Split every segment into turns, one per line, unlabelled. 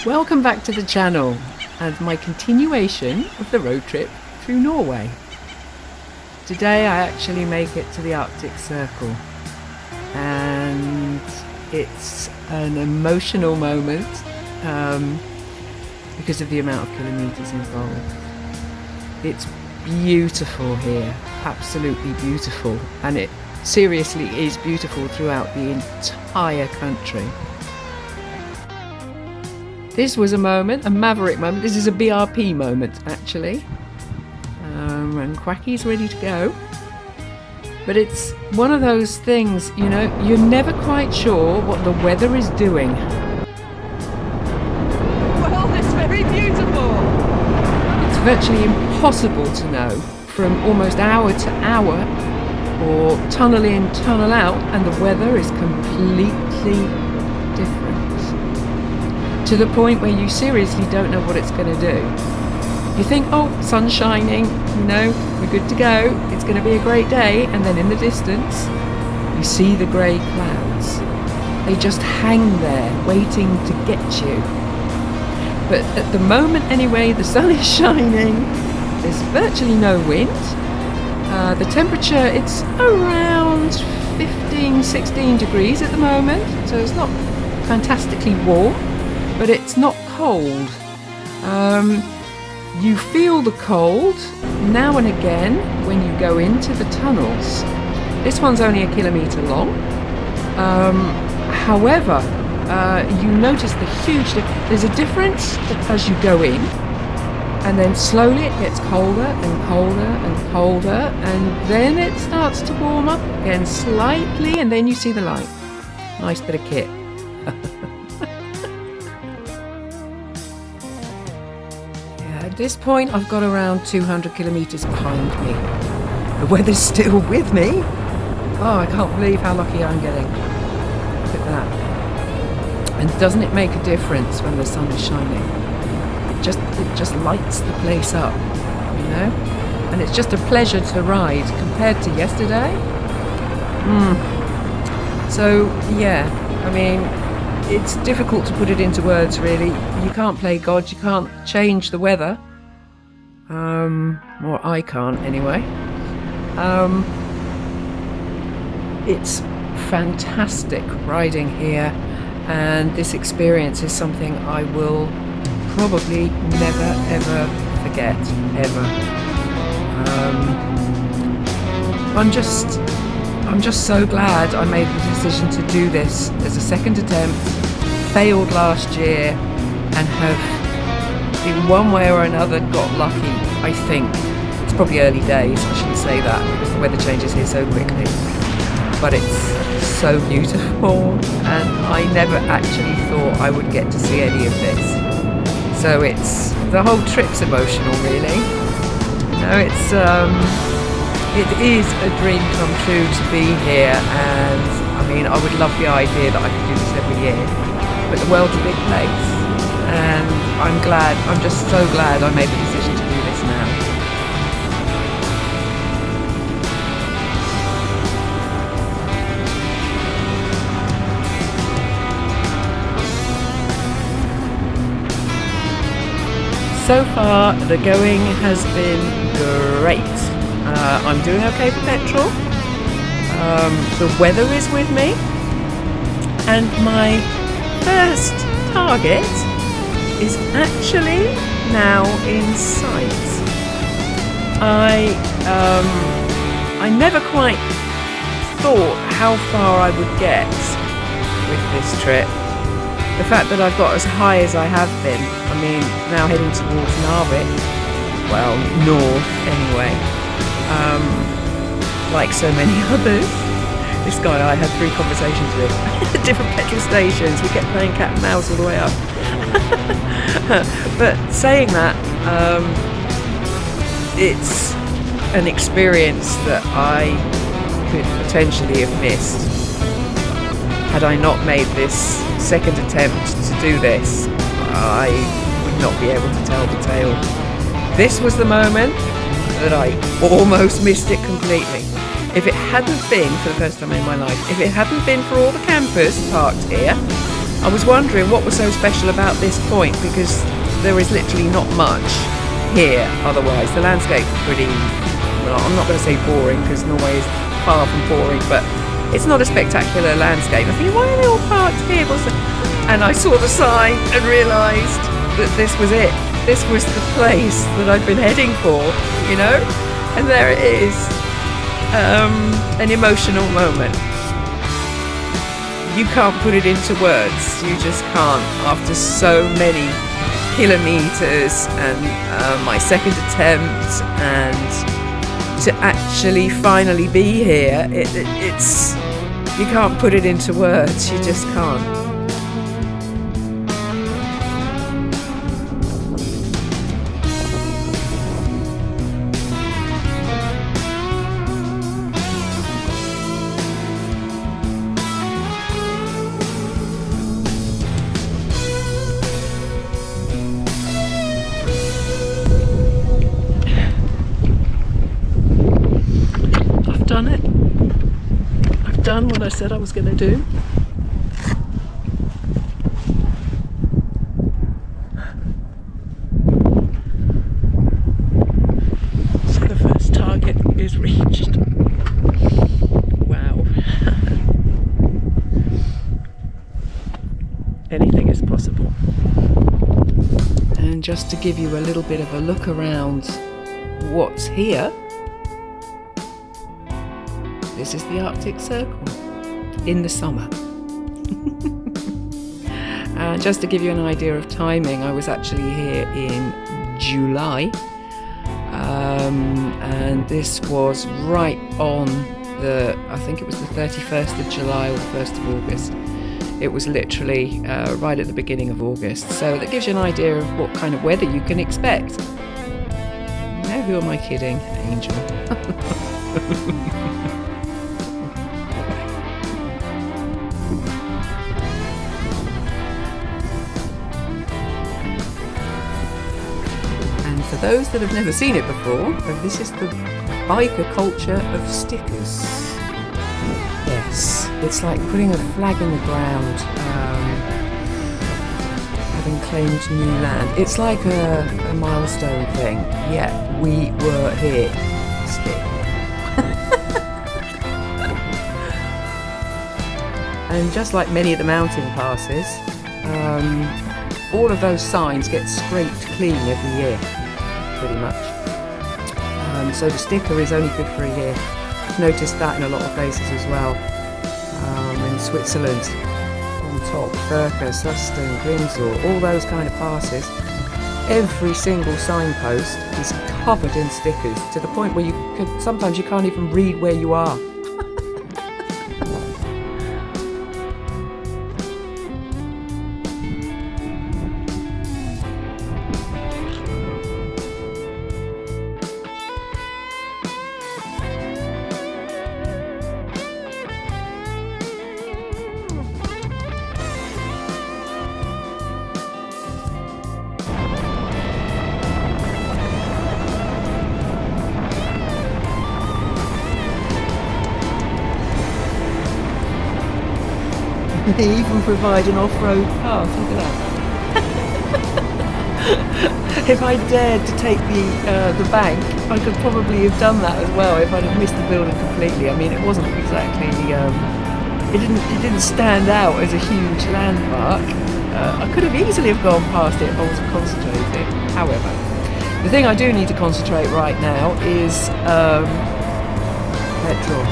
Welcome back to the channel and my continuation of the road trip through Norway. Today I actually make it to the Arctic Circle and it's an emotional moment because of the amount of kilometres involved. It's beautiful here, absolutely beautiful, and it seriously is beautiful throughout the entire country. This was a moment, a maverick moment. This is a BRP moment, actually. And Quacky's ready to go. But it's one of those things, you know, you're never quite sure what the weather is doing. Well, it's very beautiful. It's virtually impossible to know from almost hour to hour or tunnel in, tunnel out, and the weather is completely different. To the point where you seriously don't know what it's going to do. You think, oh, sun's shining, you know, we're good to go, it's going to be a great day, and then in the distance, you see the grey clouds. They just hang there, waiting to get you. But at the moment anyway, the sun is shining, there's virtually no wind. The temperature, it's around 15, 16 degrees at the moment, so it's not fantastically warm. But it's not cold. You feel the cold now and again when you go into the tunnels. This one's only 1 kilometre long. However, you notice the huge there's a difference as you go in, and then slowly it gets colder and colder and colder, and then it starts to warm up again slightly, and then you see the light. Nice bit of kit. At this point, I've got around 200 kilometres behind me. The weather's still with me. Oh, I can't believe how lucky I'm getting. Look at that. And doesn't it make a difference when the sun is shining? It just lights the place up, you know? And it's just a pleasure to ride compared to yesterday. So, yeah, I mean, it's difficult to put it into words, really. You can't play God, you can't change the weather. Or I can't, anyway. It's fantastic riding here, and this experience is something I will probably never, ever forget, ever. I'm just so glad I made the decision to do this as a second attempt, failed last year, and have in one way or another got lucky, I think. It's probably early days, I shouldn't say that because the weather changes here so quickly. But it's so beautiful, and I never actually thought I would get to see any of this. So the whole trip's emotional, really. You know, it is a dream come true to be here, and I mean, I would love the idea that I could do this every year, but the world's a big place, and I'm just so glad I made the decision to do this now. So far, the going has been great. I'm doing okay for petrol. The weather is with me, and my first target is actually now in sight. I never quite thought how far I would get with this trip. The fact that I've got as high as I have been, I mean, now heading towards Narvik, well, north anyway. Like so many others, this guy I had 3 conversations with at different petrol stations. We kept playing cat and mouse all the way up. But saying that, it's an experience that I could potentially have missed had I not made this second attempt to do this. I would not be able to tell the tale. This was the moment that I almost missed it completely. If it hadn't been, for the first time in my life, if it hadn't been for all the campers parked here, I was wondering what was so special about this point, because there is literally not much here otherwise. The landscape's pretty, well, I'm not going to say boring, because Norway is far from boring, but it's not a spectacular landscape. I think, why are they all parked here? And I saw the sign and realised that this was it. This was the place that I'd been heading for, you know? And there it is. An emotional moment. You can't put it into words. You just can't. After so many kilometres and my second attempt, and to actually finally be here, it's you can't put it into words. You just can't. Done it. I've done what I said I was going to do. So the first target is reached. Wow. Anything is possible. And just to give you a little bit of a look around what's here, this is the Arctic Circle in the summer. Just to give you an idea of timing, I was actually here in July, and this was right on I think it was the 31st of July or the 1st of August. It was literally right at the beginning of August. So that gives you an idea of what kind of weather you can expect. Now, who am I kidding? Angel. For those that have never seen it before, this is the biker culture of stickers. Yes, it's like putting a flag in the ground, having claimed new land. It's like a milestone thing. Yeah, we were here. Stick. And just like many of the mountain passes, all of those signs get scraped clean every year. Pretty much. So the sticker is only good for a year. I've noticed that in a lot of places as well. In Switzerland, on top, Ryker, Suston, Grimsel, all those kind of passes, every single signpost is covered in stickers to the point where sometimes you can't even read where you are. They even provide an off-road path, look at that. If I dared to take the bank, I could probably have done that as well if I'd have missed the building completely. I mean, it wasn't exactly, it didn't stand out as a huge landmark. I could have easily have gone past it if I wasn't concentrating. However, the thing I do need to concentrate right now is petrol.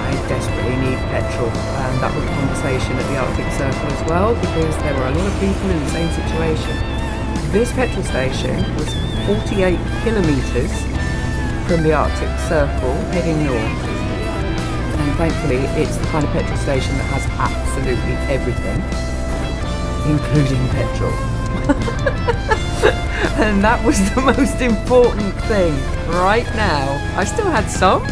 I desperately need petrol, and that was a conversation at the Arctic Circle as well, because there were a lot of people in the same situation. This petrol station was 48 kilometres from the Arctic Circle heading north, and thankfully it's the kind of petrol station that has absolutely everything, including petrol. And that was the most important thing right now. I still had some,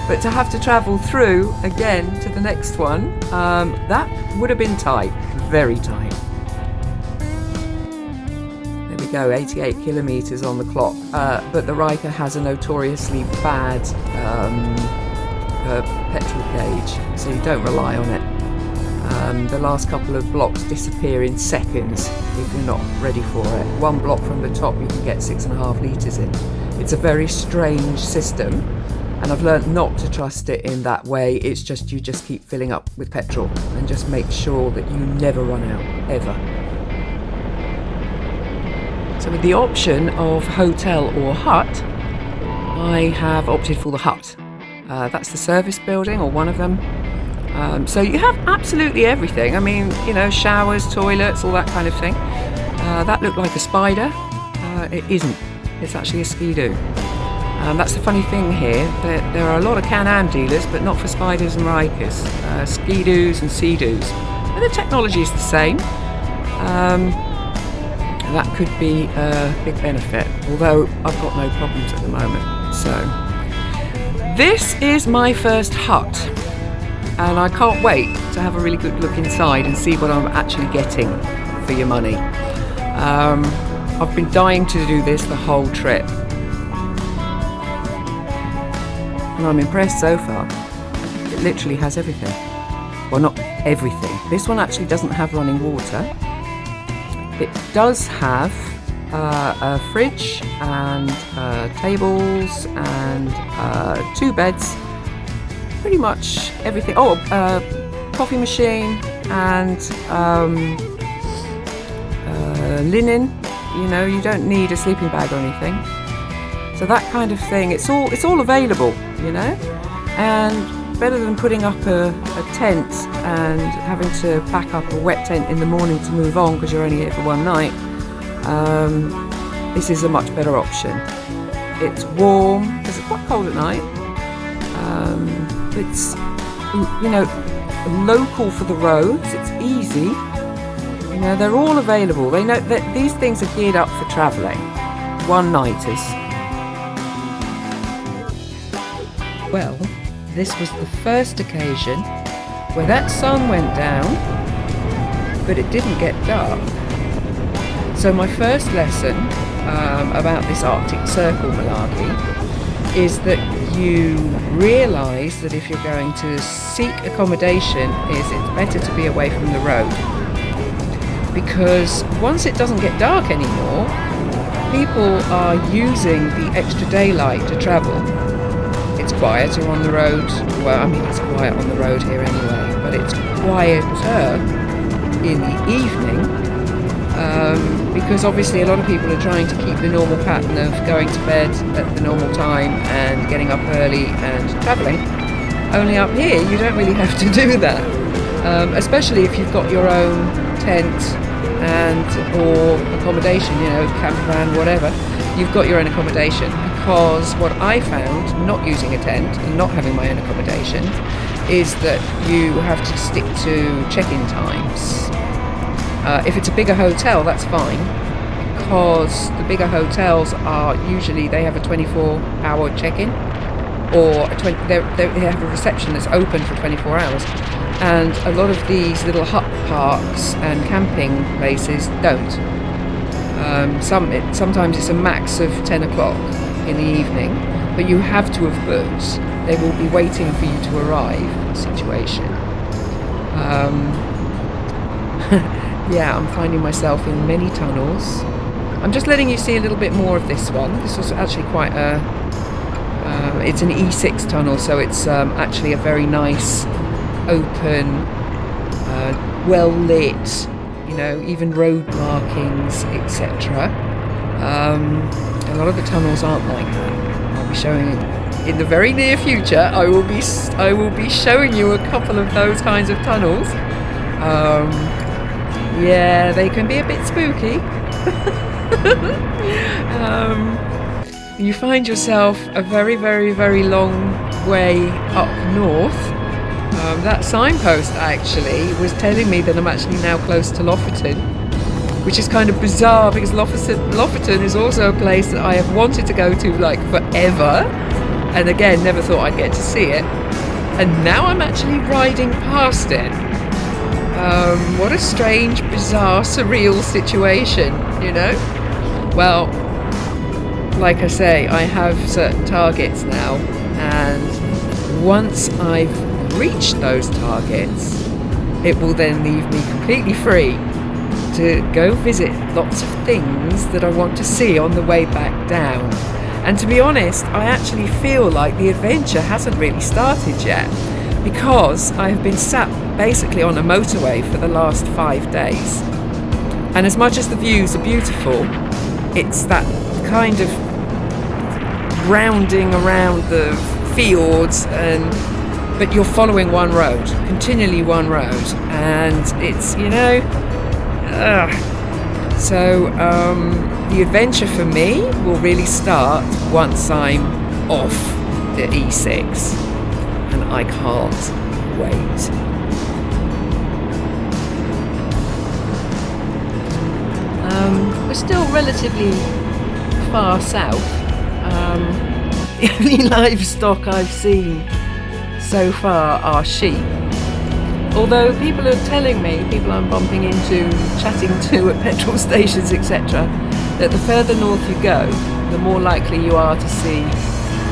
but to have to travel through again to the next one, that would have been tight, very tight. There we go, 88 kilometres on the clock. But the Ryker has a notoriously bad petrol gauge, so you don't rely on it. The last couple of blocks disappear in seconds if you're not ready for it. One block from the top you can get 6.5 litres in. It's a very strange system, and I've learnt not to trust it in that way. It's just you just keep filling up with petrol and just make sure that you never run out, ever. So with the option of hotel or hut, I have opted for the hut. That's the service building, or one of them. So you have absolutely everything. I mean, you know, showers, toilets, all that kind of thing. That looked like a spider. It isn't. It's actually a Ski-Doo. That's the funny thing here. There are a lot of Can-Am dealers, but not for Spiders and Rykers. Ski-Doos and Sea-Doos. And the technology is the same. That could be a big benefit, although I've got no problems at the moment. So this is my first hut, and I can't wait to have a really good look inside and see what I'm actually getting for your money. I've been dying to do this the whole trip, and I'm impressed so far. It literally has everything. Well, not everything. This one actually doesn't have running water. It does have a fridge and tables and 2 beds. Pretty much everything. Oh, coffee machine and linen. You know, you don't need a sleeping bag or anything. So that kind of thing. It's all available. You know, and better than putting up a tent and having to pack up a wet tent in the morning to move on because you're only here for one night. This is a much better option. It's warm because it's quite cold at night. It's, you know, local for the roads. It's easy. You know, they're all available. They know that these things are geared up for travelling, one-nighters. Well, this was the first occasion where that sun went down, but it didn't get dark. So my first lesson about this Arctic Circle malarkey is that you realise that if you're going to seek accommodation, it's better to be away from the road. Because once it doesn't get dark anymore, people are using the extra daylight to travel. It's quieter on the road. Well, I mean, it's quiet on the road here anyway, but it's quieter in the evening because obviously a lot of people are trying to keep the normal pattern of going to bed at the normal time and getting up early and travelling. Only up here, you don't really have to do that, especially if you've got your own tent or accommodation, you know, camper van, whatever. You've got your own accommodation, because what I found not using a tent and not having my own accommodation is that you have to stick to check-in times. If it's a bigger hotel, that's fine, because the bigger hotels are usually, they have a 24-hour check-in, or they have a reception that's open for 24 hours. And a lot of these little hut parks and camping places don't. Sometimes it's a max of 10 o'clock in the evening, but you have to have booked. They will be waiting for you to arrive situation. Yeah, I'm finding myself in many tunnels. I'm just letting you see a little bit more of this one. This was actually quite it's an E6 tunnel, so it's actually a very nice, open, well lit, you know, even road markings, etc. A lot of the tunnels aren't like that. I'll be showing in the very near future. I will be showing you a couple of those kinds of tunnels. Yeah, they can be a bit spooky. You find yourself a very, very, very long way up north. That signpost actually was telling me that I'm actually now close to Lofoten, which is kind of bizarre because Lofoten is also a place that I have wanted to go to like forever, and again never thought I'd get to see it, and now I'm actually riding past it. What a strange, bizarre, surreal situation, you know? Well, like I say, I have certain targets now, and once I've reached those targets, it will then leave me completely free to go visit lots of things that I want to see on the way back down. And to be honest, I actually feel like the adventure hasn't really started yet, because I have been sat basically on a motorway for the last 5 days. And as much as the views are beautiful, it's that kind of rounding around the fields, but you're following one road, continually one road, and it's, so the adventure for me will really start once I'm off the E6, and I can't wait. We're still relatively far south. The only livestock I've seen so far are sheep. Although people are telling me, people I'm bumping into, chatting to at petrol stations, etc., that the further north you go, the more likely you are to see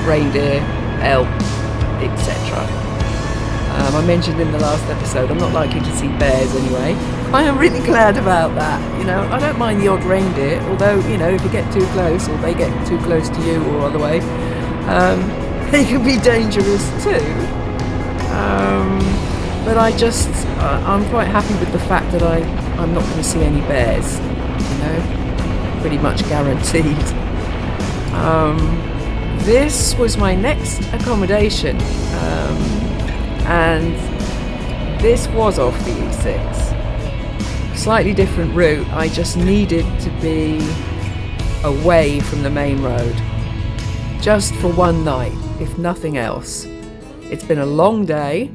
reindeer, elk, etc. I mentioned in the last episode, I'm not likely to see bears anyway. I am really glad about that. I don't mind the odd reindeer, although, if you get too close, or they get too close to you or other way, they can be dangerous too. But I'm quite happy with the fact that I'm not going to see any bears, pretty much guaranteed. This was my next accommodation, and this was off the E6. Slightly different route. I just needed to be away from the main road, just for one night, if nothing else. It's been a long day,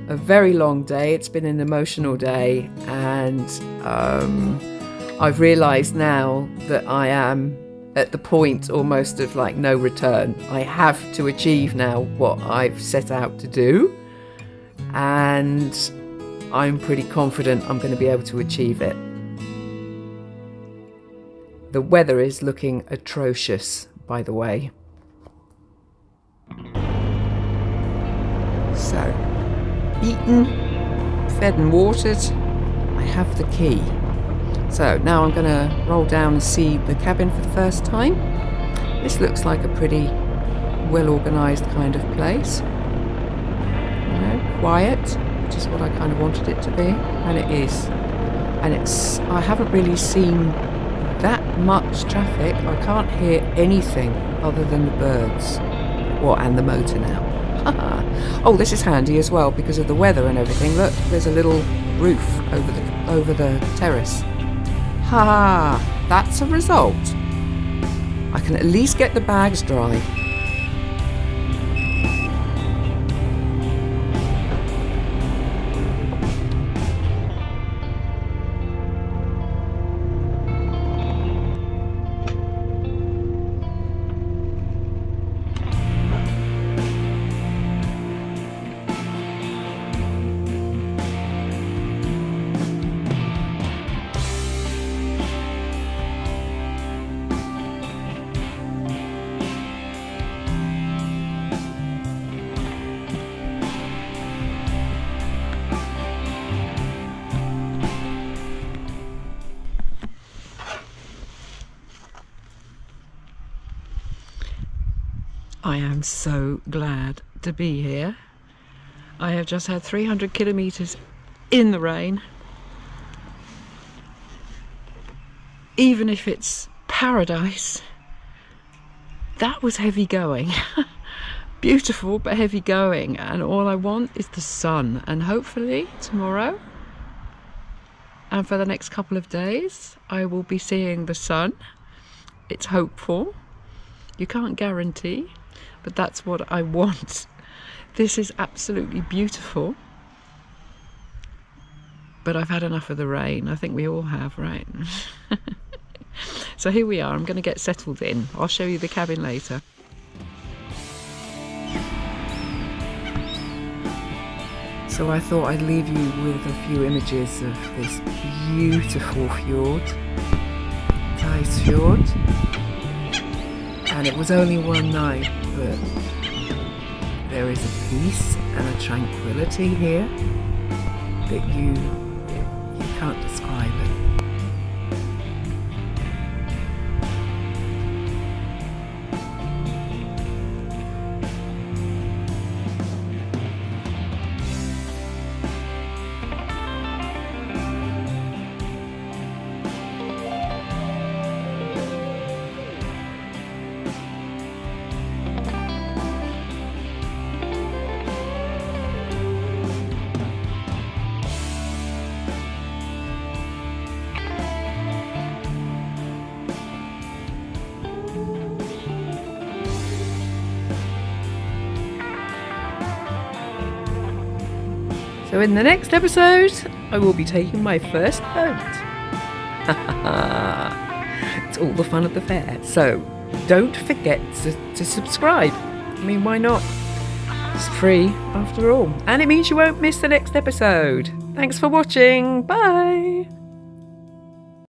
a very long day. It's been an emotional day, and I've realised now that I am at the point almost of like no return. I have to achieve now what I've set out to do, and I'm pretty confident I'm going to be able to achieve it. The weather is looking atrocious, by the way. So, eaten, fed and watered, I have the key. So now I'm going to roll down and see the cabin for the first time. This looks like a pretty well organised kind of place. Quiet, which is what I kind of wanted it to be, and it is. And I haven't really seen that much traffic. I can't hear anything other than the birds, and the motor now. Oh, this is handy as well because of the weather and everything. Look, there's a little roof over the terrace. That's a result. I can at least get the bags dry. I am so glad to be here. I have just had 300 kilometers in the rain. Even if it's paradise, that was heavy going. Beautiful but heavy going, and all I want is the sun, and hopefully tomorrow and for the next couple of days I will be seeing the sun. It's hopeful. You can't guarantee, but that's what I want. This is absolutely beautiful, but I've had enough of the rain. I think we all have, right? So here we are. I'm going to get settled in. I'll show you the cabin later. So I thought I'd leave you with a few images of this beautiful fjord, Fjord. And it was only one night, but there is a peace and a tranquility here that you can't describe it. So in the next episode, I will be taking my first boat. It's all the fun at the fair. So don't forget to subscribe. I mean, why not? It's free after all. And it means you won't miss the next episode. Thanks for watching. Bye.